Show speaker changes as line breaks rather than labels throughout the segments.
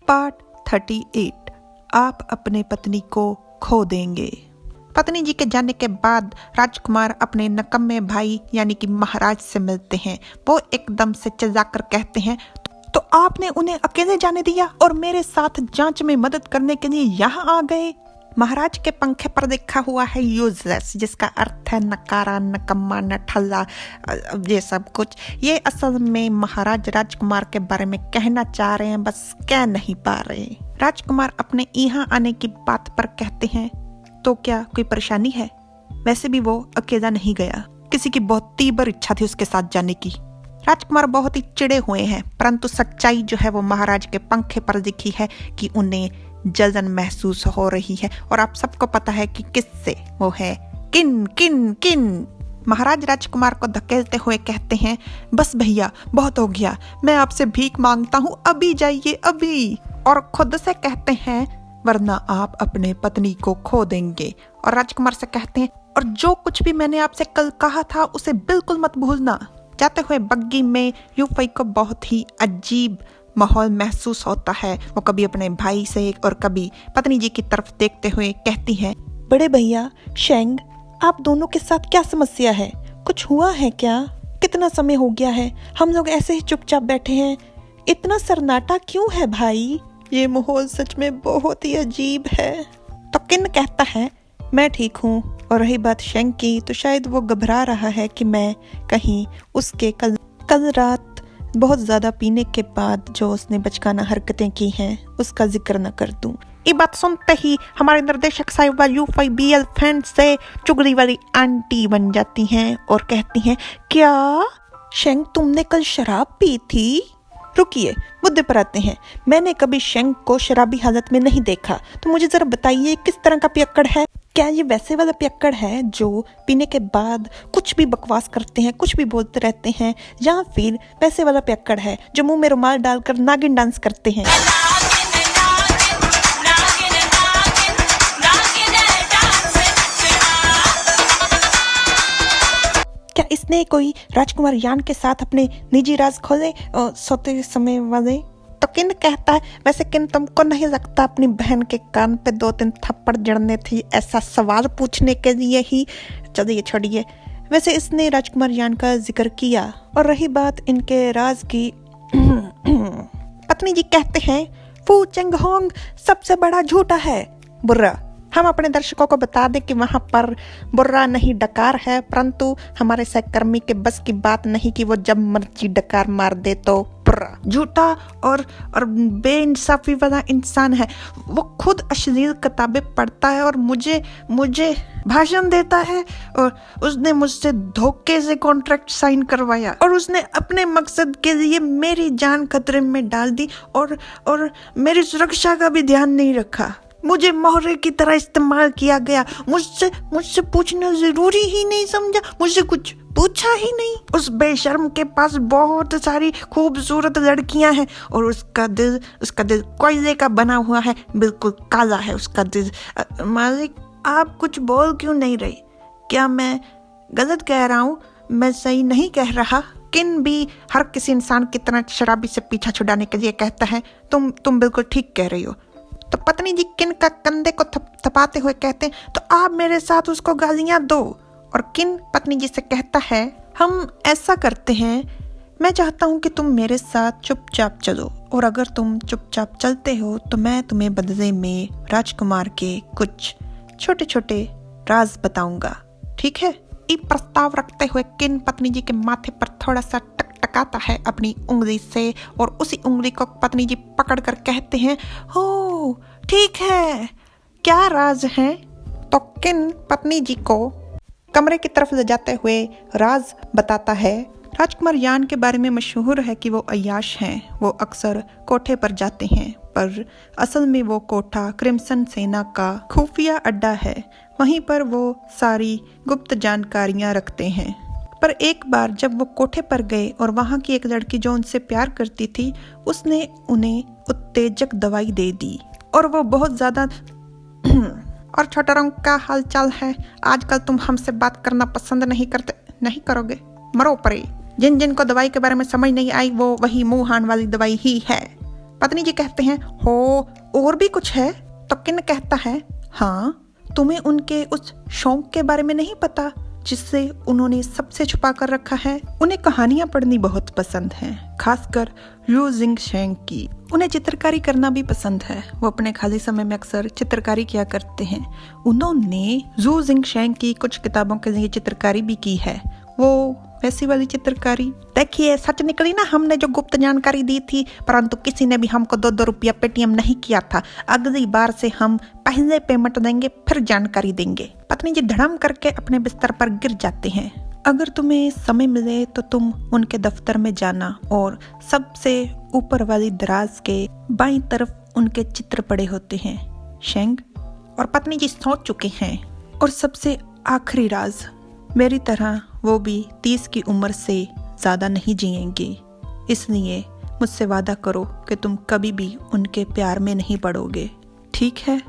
Part 38। आप अपने पत्नी को खो देंगे। पत्नी जी के जाने के बाद राजकुमार अपने नकम्मे भाई यानी कि महाराज से मिलते हैं। वो एकदम से चिल्लाकर कहते हैं, तो आपने उन्हें अकेले जाने दिया और मेरे साथ जांच में मदद करने के लिए यहाँ आ गए। महाराज के पंखे पर लिखा हुआ है यूजलेस, जिसका अर्थ है नकारा, नकम्मा, नठल्ला, ये सब कुछ। ये असल में महाराज राजकुमार के बारे में कहना चाह रहे हैं, बस कह नहीं पा रहे। राजकुमार अपने यहाँ आने की बात पर कहते हैं, तो क्या कोई परेशानी है? वैसे भी वो अकेला नहीं गया, किसी की बहुत तीव्र इच्छा थी उसके साथ जाने की। राजकुमार बहुत ही चिढ़े हुए हैं, परंतु सच्चाई जो है वो महाराज के पंखे पर लिखी है कि उन्हें जलन महसूस हो रही है। और आप सबको पता है कि किससे वो है, किन किन किन। महाराज राजकुमार को धकेलते हुए कहते हैं, बस भैया बहुत हो गया, मैं आपसे भीख मांगता हूँ, अभी जाइए अभी। और खुद से कहते हैं, वरना आप अपने पत्नी को खो देंगे। और राजकुमार से कहते हैं, और जो कुछ भी मैंने आपसे कल कहा था उसे बिल्कुल मत भूलना। जाते हुए बग्गी में यूफई को बहुत ही अजीब माहौल महसूस होता है। वो कभी अपने भाई से और कभी पत्नी जी की तरफ देखते हुए कहती है, बड़े भैया शेंग, आप दोनों के साथ क्या समस्या है? कुछ हुआ है क्या? कितना समय हो गया है हम लोग ऐसे ही चुपचाप बैठे हैं, इतना सन्नाटा क्यों है भाई? ये माहौल सच में बहुत ही अजीब है। तो किन कहता है, मैं ठीक हूँ। और रही बात शेंग की, तो शायद वो घबरा रहा है कि मैं कहीं उसके कल रात बहुत ज्यादा पीने के बाद जो उसने बचकाना हरकतें की हैं उसका जिक्र न कर दूं। ये बात सुनते ही हमारे निर्देशक साहिबा यूफई बीएल फैन से चुगली वाली आंटी बन जाती हैं और कहती हैं, क्या शेंग तुमने कल शराब पी थी? रुकिए, मुद्दे पर आते हैं। मैंने कभी शेंग को शराबी हालत में नहीं देखा, तो मुझे जरा बताइए किस तरह का पियक्कड़ है? क्या ये वैसे वाला पियक्कड़ है जो पीने के बाद कुछ भी बकवास करते हैं, कुछ भी बोलते रहते हैं, या फिर वैसे वाला पियक्कड़ है जो मुंह में रुमाल डालकर नागिन डांस करते हैं? क्या इसने कोई राजकुमार यान के साथ अपने निजी राज खोले सोते समय वाले? तो किन कहता है, वैसे किन तुमको नहीं लगता अपनी बहन के कान पे 2-3 थप्पड़ जड़ने थी ऐसा सवाल पूछने के लिए ही? चलिए छोड़िए। वैसे इसने राजकुमार यान का जिक्र किया। और रही बात इनके राज की, पत्नी जी कहते हैं, फू चेंगहोंग सबसे बड़ा झूठा है, बुर्रा। हम अपने दर्शकों को बता दें कि वहां पर बुर्रा नहीं डकार है, परंतु हमारे सहकर्मी के बस की बात नहीं कि वो जब मर्जी डकार मार दे तो बुर्रा। झूठा और बेइंसाफी वाला इंसान है। वो खुद अश्लील किताबें पढ़ता है और मुझे भाषण देता है, और उसने मुझसे धोखे से कॉन्ट्रैक्ट साइन करवाया, और उसने अपने मकसद के लिए मेरी जान खतरे में डाल दी और मेरी सुरक्षा का भी ध्यान नहीं रखा। मुझे मोहरे की तरह इस्तेमाल किया गया। मुझसे पूछना जरूरी ही नहीं समझा, मुझसे कुछ पूछा ही नहीं। उस बेशर्म के पास बहुत सारी खूबसूरत लड़कियां हैं और उसका दिल कोयले का बना हुआ है, बिल्कुल काला है उसका दिल। मालिक, आप कुछ बोल क्यों नहीं रहे? क्या मैं गलत कह रहा हूँ? मैं सही नहीं कह रहा? किन भी हर किसी इंसान की तरह शराबी से पीछा छुड़ाने के लिए कहता है, तुम बिल्कुल ठीक कह रही हो। तो पत्नी जी किन का कंधे को थपाते हुए कहते हैं, तो आप मेरे साथ उसको गालियां दो। और किन पत्नी जी से कहता है, हम ऐसा करते हैं, मैं चाहता हूं कि तुम मेरे साथ चुपचाप चलो, और अगर तुम चुपचाप चलते हो तो मैं तुम्हें बदले में राजकुमार के कुछ छोटे छोटे राज बताऊंगा, ठीक है? ये प्रस्ताव रखते हुए किन पत्नी जी के माथे पर थोड़ा सा टकटकाता है अपनी उंगली से, और उसी उंगली को पत्नी जी पकड़कर कहते हैं, हो ठीक है, क्या राज है? तो किन पत्नी जी को कमरे की तरफ ले जाते हुए राज बताता है। राजकुमार यान के बारे में मशहूर है कि वो अय्याश हैं। वो अक्सर कोठे पर जाते हैं, पर असल में वो कोठा क्रिम्सन सेना का खुफिया अड्डा है। वहीं पर वो सारी गुप्त जानकारियां रखते हैं। पर एक बार जब वो कोठे पर गए और वहां की एक लड़की जो उनसे प्यार करती थी, उसने उन्हें उत्तेजक दवाई दे दी, और वो बहुत ज्यादा और छोटा रंग का हाल चाल है? आजकल तुम हमसे बात करना पसंद नहीं करोगे? मरो परे। जिन को दवाई के बारे में समझ नहीं आई वो वही मुंह हान वाली दवाई ही है। पत्नी जी कहते हैं, हो और भी कुछ है? तो किन कहता है, हाँ, तुम्हें उनके उस शौक के बारे में नहीं पता जिससे उन्होंने सबसे छुपा कर रखा है? उन्हें कहानियां पढ़नी बहुत पसंद है, खासकर यू जिंगशैंग की। उन्हें चित्रकारी करना भी पसंद है, वो अपने खाली समय में अक्सर चित्रकारी किया करते हैं। उन्होंने यू जिंगशैंग की कुछ किताबों के लिए चित्रकारी भी की है, वो वैसी वाली चित्रकारी। देखिए, सच निकली ना हमने जो गुप्त जानकारी दी थी, परंतु किसी ने भी हमको 2-2 रुपया पेटीएम नहीं किया था। अगली बार से हम पहले पेमेंट देंगे फिर जानकारी देंगे। पत्नी जी धड़म करके अपने बिस्तर पर गिर जाते हैं। अगर तुम्हें समय मिले तो तुम उनके दफ्तर में जाना और सबसे ऊपर वाली दराज के बाईं तरफ उनके चित्र पड़े होते हैं। शेंग और पत्नी जी सोच चुके हैं। और सबसे आखिरी राज, मेरी तरह वो भी 30 की उम्र से ज़्यादा नहीं जिएंगे, इसलिए मुझसे वादा करो कि तुम कभी भी उनके प्यार में नहीं पड़ोगे, ठीक है?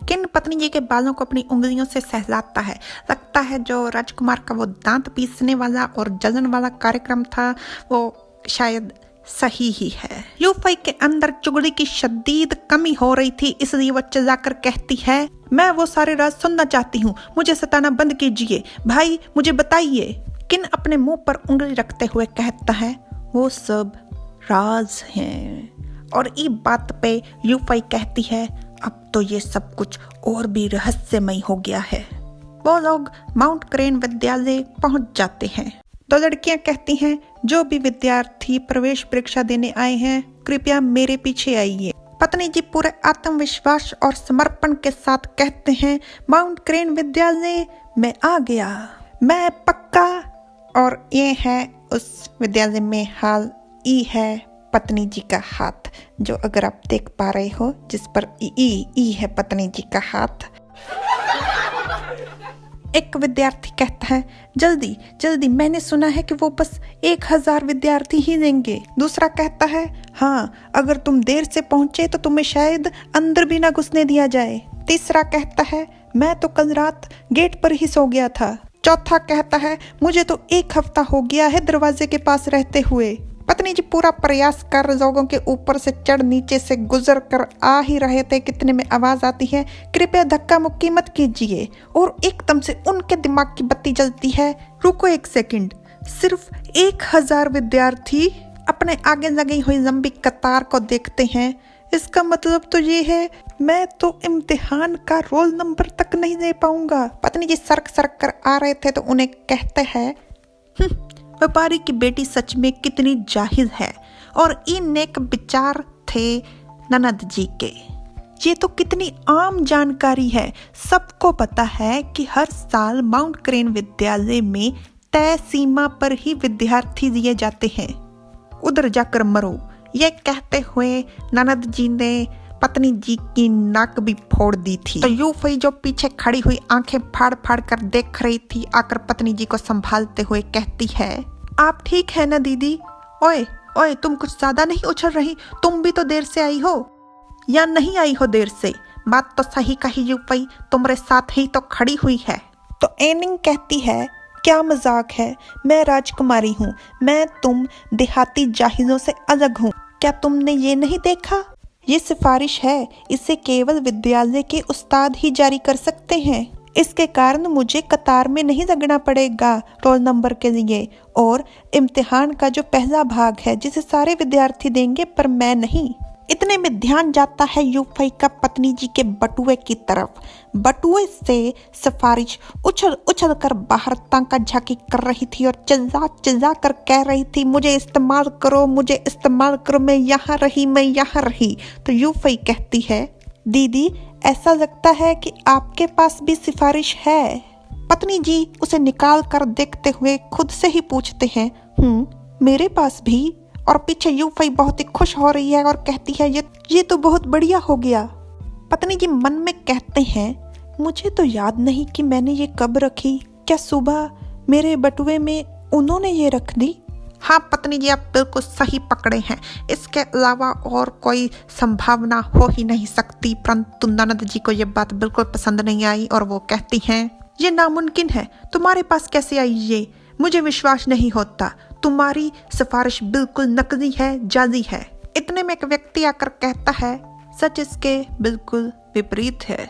किन पत्नी जी के बालों को अपनी उंगलियों से सहलाता है। लगता है जो राजकुमार का वो दांत पीसने वाला और जलन वाला कार्यक्रम था, वो शायद सही ही है। यूफई के अंदर चुगली की शदीद कमी हो रही थी, इसलिए वो चिल्लाकर कहती है, मैं वो सारे राज सुनना चाहती हूँ, मुझे सताना बंद कीजिए, भाई मुझे बताइए। किन अपने मुंह पर उंगली रखते हुए कहता है, वो सब राज हैं। और इस बात पे यूफई कहती है, अब तो ये सब कुछ और भी रहस्यमय हो गया है। वो लोग माउंट क्रेन विद्यालय पहुंच जाते हैं। 2 लड़कियां कहती हैं, जो भी विद्यार्थी प्रवेश परीक्षा देने आए हैं, कृपया मेरे पीछे आइए। पत्नी जी पूरे आत्मविश्वास और समर्पण के साथ कहते हैं, माउंट क्रेन विद्यालय में आ गया, मैं पक्का। और ये है उस विद्यालय में हाल ई है पत्नी जी का हाथ, जो अगर आप देख पा रहे हो, जिस पर ई है पत्नी जी का हाथ। एक विद्यार्थी कहता है, जल्दी जल्दी, मैंने सुना है कि वो बस 1000 विद्यार्थी ही लेंगे। दूसरा कहता है, हाँ, अगर तुम देर से पहुंचे तो तुम्हें शायद अंदर भी ना घुसने दिया जाए। तीसरा कहता है, मैं तो कल रात गेट पर ही सो गया था। चौथा कहता है, मुझे तो 1 हफ्ता हो गया है दरवाजे के पास रहते हुए। पत्नी जी पूरा प्रयास कर लोगों के ऊपर से चढ़ नीचे से गुजर कर आ ही रहे थे, कितने में आवाज आती है, कृपया धक्का मुक्की मत कीजिए। और एकदम से उनके दिमाग की बत्ती जलती है, रुको 1 सेकंड, सिर्फ 1000 विद्यार्थी अपने आगे लगी हुई लंबी कतार को देखते हैं। इसका मतलब तो ये है, मैं तो इम्तिहान का रोल नंबर तक नहीं दे पाऊंगा। पत्नी जी सरक सरक कर आ रहे थे तो उन्हें कहते हैं, व्यापारी की बेटी सच में कितनी जाहिल है। और ये नेक विचार थे ननद जी के। ये तो कितनी आम जानकारी है, सबको पता है कि हर साल माउंट क्रेन विद्यालय में तय सीमा पर ही विद्यार्थी दिए जाते हैं, उधर जाकर मरो। ये कहते हुए ननद जी ने पत्नी जी की नाक भी फोड़ दी थी। तो यूफई जो पीछे खड़ी हुई आंखें फाड़ फाड़ कर देख रही थी, आकर पत्नी जी को संभालते हुए कहती है, आप ठीक है ना दीदी? ओए ओए, तुम कुछ ज्यादा नहीं उछल रही, तुम भी तो देर से आई हो या नहीं आई हो देर से? बात तो सही कही यूफई, तुम्हारे साथ ही तो खड़ी हुई है। तो एनिंग कहती है, क्या मजाक है, मैं राजकुमारी हूँ, मैं तुम देहाती जाहिलों से अलग हूँ। क्या तुमने ये नहीं देखा? ये सिफारिश है, इसे केवल विद्यालय के उस्ताद ही जारी कर सकते हैं। इसके कारण मुझे कतार में नहीं लगना पड़ेगा रोल नंबर के लिए, और इम्तिहान का जो पहला भाग है जिसे सारे विद्यार्थी देंगे पर मैं नहीं। इतने में ध्यान जाता है यूफई का पत्नी जी के बटुए की तरफ। बटुए से सिफारिश उछल उछल कर बाहर तांका झाकी कर रही थी और चिल्ला चिल्ला कर कह रही थी, मुझे इस्तेमाल करो, मुझे इस्तेमाल करो, मैं यहाँ रही, मैं यहाँ रही। तो यूफई कहती है, दीदी ऐसा लगता है कि आपके पास भी सिफारिश है। पत्नी जी उसे निकाल कर देखते हुए खुद से ही पूछते हैं, मेरे पास भी? और पीछे यूफई बहुत ही खुश हो रही है और कहती है, ये तो बहुत बढ़िया हो गया। पत्नी जी मन में कहते हैं, मुझे तो याद नहीं कि मैंने ये कब रखी, क्या सुबह मेरे बटुए में उन्होंने ये रख दी? हाँ पत्नी जी, आप बिल्कुल सही पकड़े हैं, इसके अलावा और कोई संभावना हो ही नहीं सकती। परंतु ननद जी को ये बात बिल्कुल पसंद नहीं आई और वो कहती हैं, ये नामुमकिन है, तुम्हारे पास कैसे आई ये? मुझे विश्वास नहीं होता, तुम्हारी सिफारिश बिल्कुल नकली है, जाली है। इतने में एक व्यक्ति आकर कहता है, सच इसके बिल्कुल विपरीत है,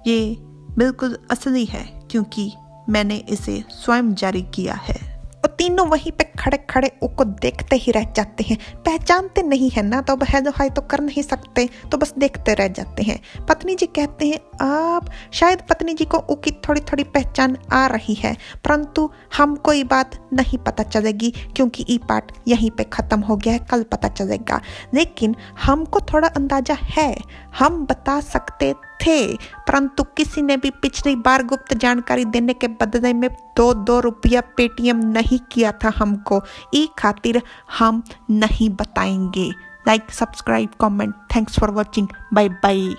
ये बिल्कुल असली है क्योंकि मैंने इसे स्वयं जारी किया है। और तीनों वहीं पे खड़े खड़े उसको देखते ही रह जाते हैं। पहचानते नहीं है ना, तो अब हेलो हाय तो कर नहीं सकते, तो बस देखते रह जाते हैं। पत्नी जी कहते हैं, आप शायद पत्नी जी को उसकी थोड़ी थोड़ी पहचान आ रही है, परंतु हमको ये बात नहीं पता चलेगी क्योंकि ये पार्ट यहीं पे ख़त्म हो गया है, कल पता चलेगा। लेकिन हमको थोड़ा अंदाजा है, हम बता सकते थे, परंतु किसी ने भी पिछली बार गुप्त जानकारी देने के बदले में 2-2 रुपया पेटीएम नहीं किया था हमको, ई खातिर हम नहीं बताएंगे। Like, subscribe, comment. Thanks for watching. Bye bye.